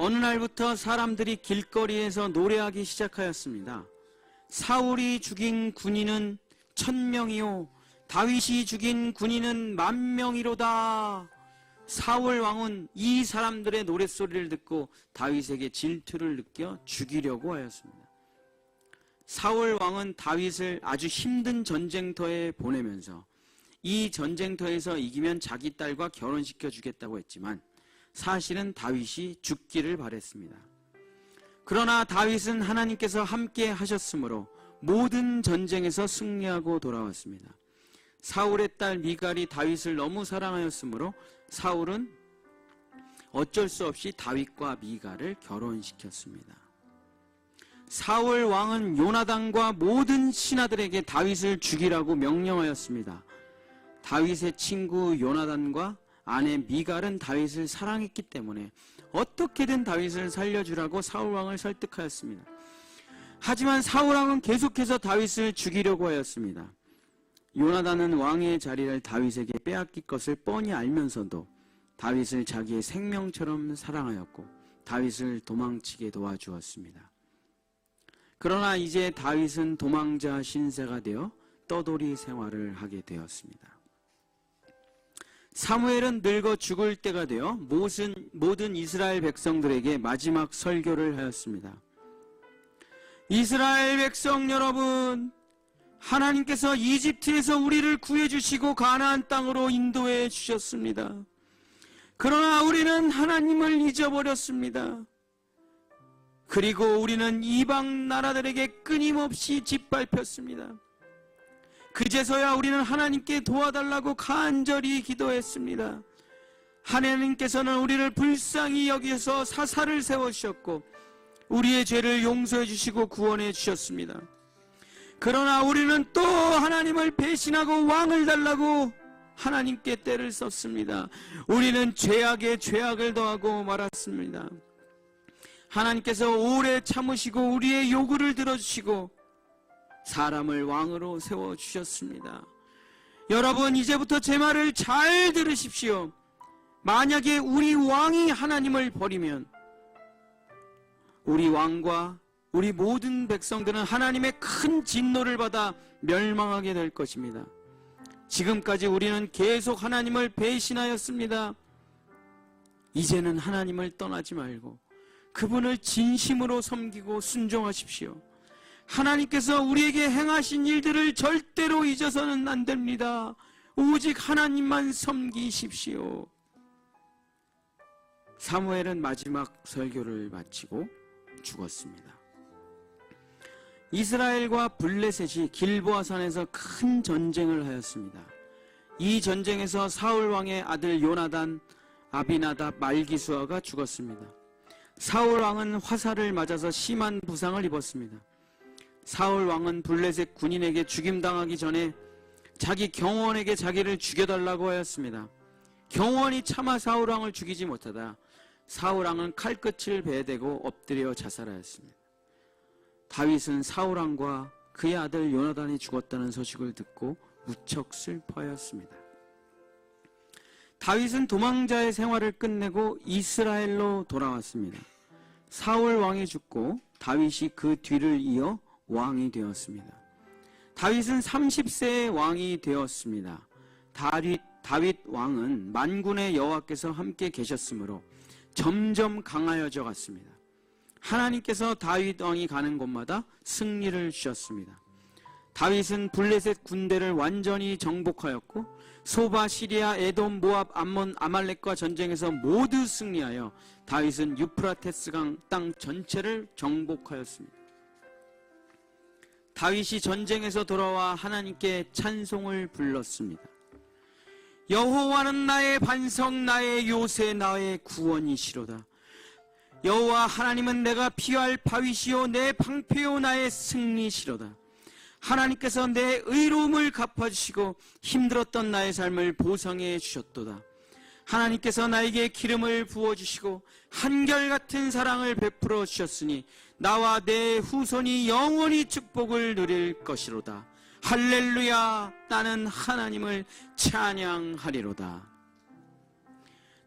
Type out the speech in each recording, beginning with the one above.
어느 날부터 사람들이 길거리에서 노래하기 시작하였습니다. 사울이 죽인 군인은 1000명이요 다윗이 죽인 군인은 10,000명이로다. 사울 왕은 이 사람들의 노랫소리를 듣고 다윗에게 질투를 느껴 죽이려고 하였습니다. 사울 왕은 다윗을 아주 힘든 전쟁터에 보내면서 이 전쟁터에서 이기면 자기 딸과 결혼시켜 주겠다고 했지만 사실은 다윗이 죽기를 바랬습니다. 그러나 다윗은 하나님께서 함께 하셨으므로 모든 전쟁에서 승리하고 돌아왔습니다. 사울의 딸 미갈이 다윗을 너무 사랑하였으므로 사울은 어쩔 수 없이 다윗과 미갈을 결혼시켰습니다. 사울 왕은 요나단과 모든 신하들에게 다윗을 죽이라고 명령하였습니다. 다윗의 친구 요나단과 아내 미갈은 다윗을 사랑했기 때문에 어떻게든 다윗을 살려주라고 사울 왕을 설득하였습니다. 하지만 사울 왕은 계속해서 다윗을 죽이려고 하였습니다. 요나단은 왕의 자리를 다윗에게 빼앗길 것을 뻔히 알면서도 다윗을 자기의 생명처럼 사랑하였고 다윗을 도망치게 도와주었습니다. 그러나 이제 다윗은 도망자 신세가 되어 떠돌이 생활을 하게 되었습니다. 사무엘은 늙어 죽을 때가 되어 모든 이스라엘 백성들에게 마지막 설교를 하였습니다. 이스라엘 백성 여러분, 하나님께서 이집트에서 우리를 구해주시고 가나안 땅으로 인도해 주셨습니다. 그러나 우리는 하나님을 잊어버렸습니다. 그리고 우리는 이방 나라들에게 끊임없이 짓밟혔습니다. 그제서야 우리는 하나님께 도와달라고 간절히 기도했습니다. 하나님께서는 우리를 불쌍히 여기서 사사를 세워주셨고 우리의 죄를 용서해 주시고 구원해 주셨습니다. 그러나 우리는 또 하나님을 배신하고 왕을 달라고 하나님께 떼를 썼습니다. 우리는 죄악에 죄악을 더하고 말았습니다. 하나님께서 오래 참으시고 우리의 요구를 들어주시고 사람을 왕으로 세워주셨습니다. 여러분, 이제부터 제 말을 잘 들으십시오. 만약에 우리 왕이 하나님을 버리면 우리 왕과 우리 모든 백성들은 하나님의 큰 진노를 받아 멸망하게 될 것입니다. 지금까지 우리는 계속 하나님을 배신하였습니다. 이제는 하나님을 떠나지 말고 그분을 진심으로 섬기고 순종하십시오. 하나님께서 우리에게 행하신 일들을 절대로 잊어서는 안 됩니다. 오직 하나님만 섬기십시오. 사무엘은 마지막 설교를 마치고 죽었습니다. 이스라엘과 블레셋이 길보아산에서 큰 전쟁을 하였습니다. 이 전쟁에서 사울 왕의 아들 요나단, 아비나답, 말기수아가 죽었습니다. 사울 왕은 화살을 맞아서 심한 부상을 입었습니다. 사울 왕은 블레셋 군인에게 죽임당하기 전에 자기 경호원에게 자기를 죽여달라고 하였습니다. 경호원이 차마 사울 왕을 죽이지 못하다 사울 왕은 칼끝을 배에 대고 엎드려 자살하였습니다. 다윗은 사울 왕과 그의 아들 요나단이 죽었다는 소식을 듣고 무척 슬퍼하였습니다. 다윗은 도망자의 생활을 끝내고 이스라엘로 돌아왔습니다. 사울 왕이 죽고 다윗이 그 뒤를 이어 왕이 되었습니다. 다윗은 30세의 왕이 되었습니다. 다윗 왕은 만군의 여호와께서 함께 계셨으므로 점점 강하여져 갔습니다. 하나님께서 다윗 왕이 가는 곳마다 승리를 주셨습니다. 다윗은 블레셋 군대를 완전히 정복하였고 소바, 시리아, 에돔, 모압, 암몬, 아말렉과 전쟁에서 모두 승리하여 다윗은 유프라테스강 땅 전체를 정복하였습니다. 다윗이 전쟁에서 돌아와 하나님께 찬송을 불렀습니다. 여호와는 나의 반석, 나의 요새, 나의 구원이시로다. 여호와 하나님은 내가 피할 바위시요 내 방패요 나의 승리시로다. 하나님께서 내 의로움을 갚아주시고 힘들었던 나의 삶을 보상해 주셨도다. 하나님께서 나에게 기름을 부어주시고 한결같은 사랑을 베풀어 주셨으니 나와 내 후손이 영원히 축복을 누릴 것이로다. 할렐루야. 나는 하나님을 찬양하리로다.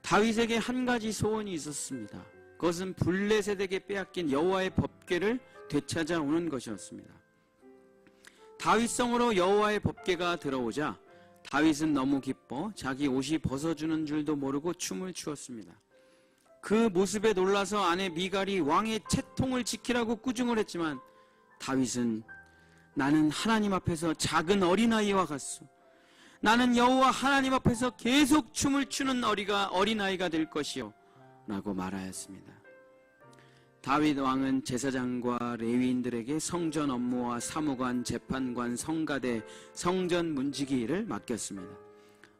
다윗에게 한 가지 소원이 있었습니다. 그것은 블레셋에게 빼앗긴 여호와의 법궤를 되찾아오는 것이었습니다. 다윗성으로 여호와의 법궤가 들어오자 다윗은 너무 기뻐 자기 옷이 벗어주는 줄도 모르고 춤을 추었습니다. 그 모습에 놀라서 아내 미갈이 왕의 채통을 지키라고 꾸중을 했지만 다윗은 나는 하나님 앞에서 작은 어린아이와 같소. 나는 여호와 하나님 앞에서 계속 춤을 추는 어린아이가 될 것이요 라고 말하였습니다. 다윗 왕은 제사장과 레위인들에게 성전 업무와 사무관, 재판관, 성가대, 성전 문지기 일을 맡겼습니다.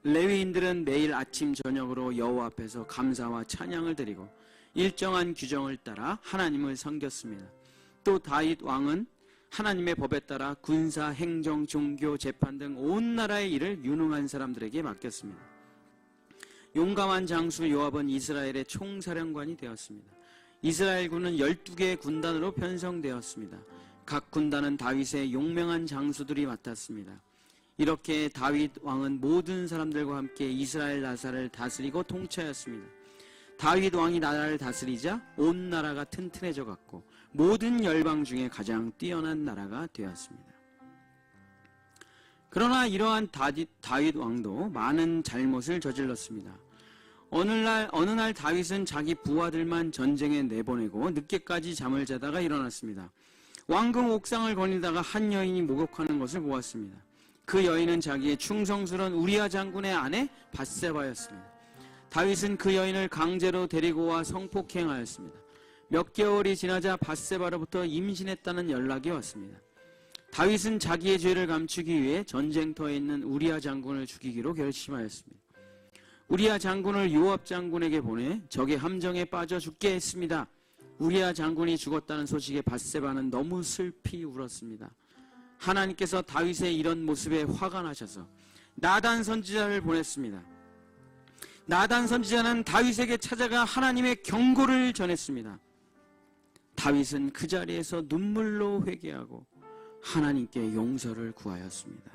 레위인들은 매일 아침 저녁으로 여호와 앞에서 감사와 찬양을 드리고 일정한 규정을 따라 하나님을 섬겼습니다. 또 다윗 왕은 하나님의 법에 따라 군사, 행정, 종교, 재판 등 온 나라의 일을 유능한 사람들에게 맡겼습니다. 용감한 장수 요압은 이스라엘의 총사령관이 되었습니다. 이스라엘군은 12개의 군단으로 편성되었습니다. 각 군단은 다윗의 용맹한 장수들이 맡았습니다. 이렇게 다윗 왕은 모든 사람들과 함께 이스라엘 나라를 다스리고 통치하였습니다. 다윗 왕이 나라를 다스리자 온 나라가 튼튼해져 갔고 모든 열방 중에 가장 뛰어난 나라가 되었습니다. 그러나 이러한 다윗 왕도 많은 잘못을 저질렀습니다. 어느 날 다윗은 자기 부하들만 전쟁에 내보내고 늦게까지 잠을 자다가 일어났습니다. 왕궁 옥상을 거닐다가 한 여인이 목욕하는 것을 보았습니다. 그 여인은 자기의 충성스러운 우리야 장군의 아내 밧세바였습니다. 다윗은 그 여인을 강제로 데리고 와 성폭행하였습니다. 몇 개월이 지나자 밧세바로부터 임신했다는 연락이 왔습니다. 다윗은 자기의 죄를 감추기 위해 전쟁터에 있는 우리야 장군을 죽이기로 결심하였습니다. 우리야 장군을 요압 장군에게 보내 적의 함정에 빠져 죽게 했습니다. 우리야 장군이 죽었다는 소식에 밧세바는 너무 슬피 울었습니다. 하나님께서 다윗의 이런 모습에 화가 나셔서 나단 선지자를 보냈습니다. 나단 선지자는 다윗에게 찾아가 하나님의 경고를 전했습니다. 다윗은 그 자리에서 눈물로 회개하고 하나님께 용서를 구하였습니다.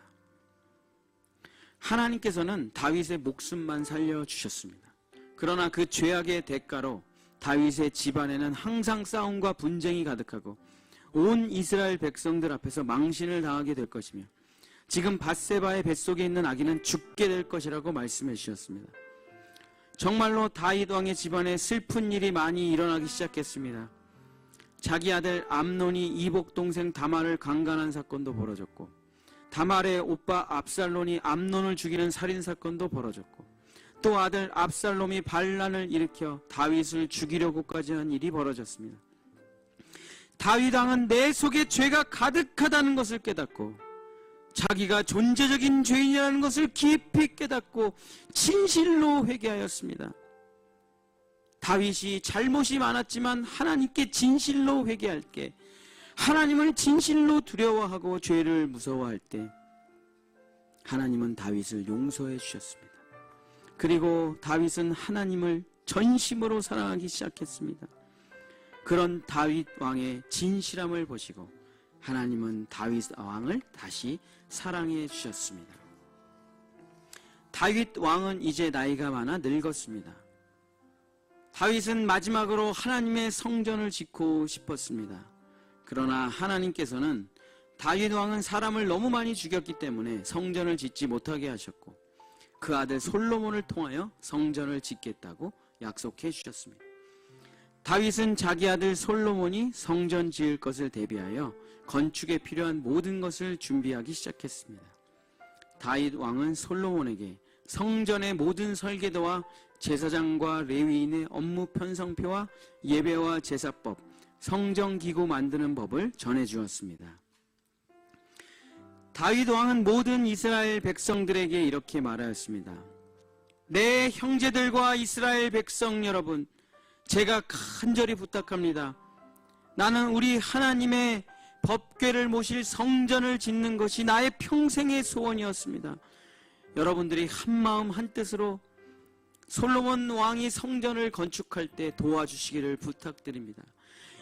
하나님께서는 다윗의 목숨만 살려주셨습니다. 그러나 그 죄악의 대가로 다윗의 집안에는 항상 싸움과 분쟁이 가득하고 온 이스라엘 백성들 앞에서 망신을 당하게 될 것이며 지금 밧세바의 뱃속에 있는 아기는 죽게 될 것이라고 말씀해 주셨습니다. 정말로 다윗 왕의 집안에 슬픈 일이 많이 일어나기 시작했습니다. 자기 아들 암논이 이복 동생 다말을 강간한 사건도 벌어졌고 다말의 오빠 압살롬이 암논을 죽이는 살인사건도 벌어졌고 또 아들 압살롬이 반란을 일으켜 다윗을 죽이려고까지 한 일이 벌어졌습니다. 다윗 왕은 내 속에 죄가 가득하다는 것을 깨닫고 자기가 존재적인 죄인이라는 것을 깊이 깨닫고 진실로 회개하였습니다. 다윗이 잘못이 많았지만 하나님께 진실로 회개할 때, 하나님을 진실로 두려워하고 죄를 무서워할 때 하나님은 다윗을 용서해 주셨습니다. 그리고 다윗은 하나님을 전심으로 사랑하기 시작했습니다. 그런 다윗 왕의 진실함을 보시고 하나님은 다윗 왕을 다시 사랑해 주셨습니다. 다윗 왕은 이제 나이가 많아 늙었습니다. 다윗은 마지막으로 하나님의 성전을 짓고 싶었습니다. 그러나 하나님께서는 다윗 왕은 사람을 너무 많이 죽였기 때문에 성전을 짓지 못하게 하셨고 그 아들 솔로몬을 통하여 성전을 짓겠다고 약속해 주셨습니다. 다윗은 자기 아들 솔로몬이 성전 지을 것을 대비하여 건축에 필요한 모든 것을 준비하기 시작했습니다. 다윗 왕은 솔로몬에게 성전의 모든 설계도와 제사장과 레위인의 업무 편성표와 예배와 제사법, 성전기구 만드는 법을 전해주었습니다. 다윗 왕은 모든 이스라엘 백성들에게 이렇게 말하였습니다. 내 형제들과 이스라엘 백성 여러분, 제가 간절히 부탁합니다. 나는 우리 하나님의 법궤를 모실 성전을 짓는 것이 나의 평생의 소원이었습니다. 여러분들이 한마음 한뜻으로 솔로몬 왕이 성전을 건축할 때 도와주시기를 부탁드립니다.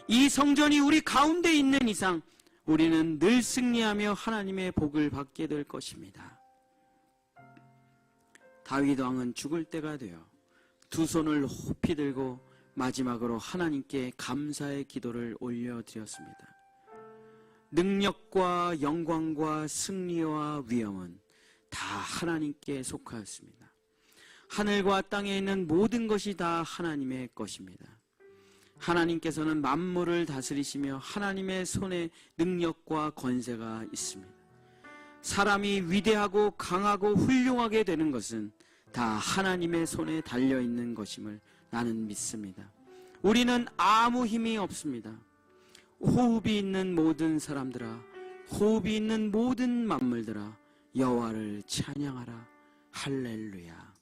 이 성전이 우리 가운데 있는 이상 우리는 늘 승리하며 하나님의 복을 받게 될 것입니다. 다윗 왕은 죽을 때가 되어 두 손을 높이 들고 마지막으로 하나님께 감사의 기도를 올려드렸습니다. 능력과 영광과 승리와 위엄은 다 하나님께 속하였습니다. 하늘과 땅에 있는 모든 것이 다 하나님의 것입니다. 하나님께서는 만물을 다스리시며 하나님의 손에 능력과 권세가 있습니다. 사람이 위대하고 강하고 훌륭하게 되는 것은 다 하나님의 손에 달려있는 것임을 나는 믿습니다. 우리는 아무 힘이 없습니다. 호흡이 있는 모든 사람들아, 호흡이 있는 모든 만물들아, 여호와를 찬양하라. 할렐루야.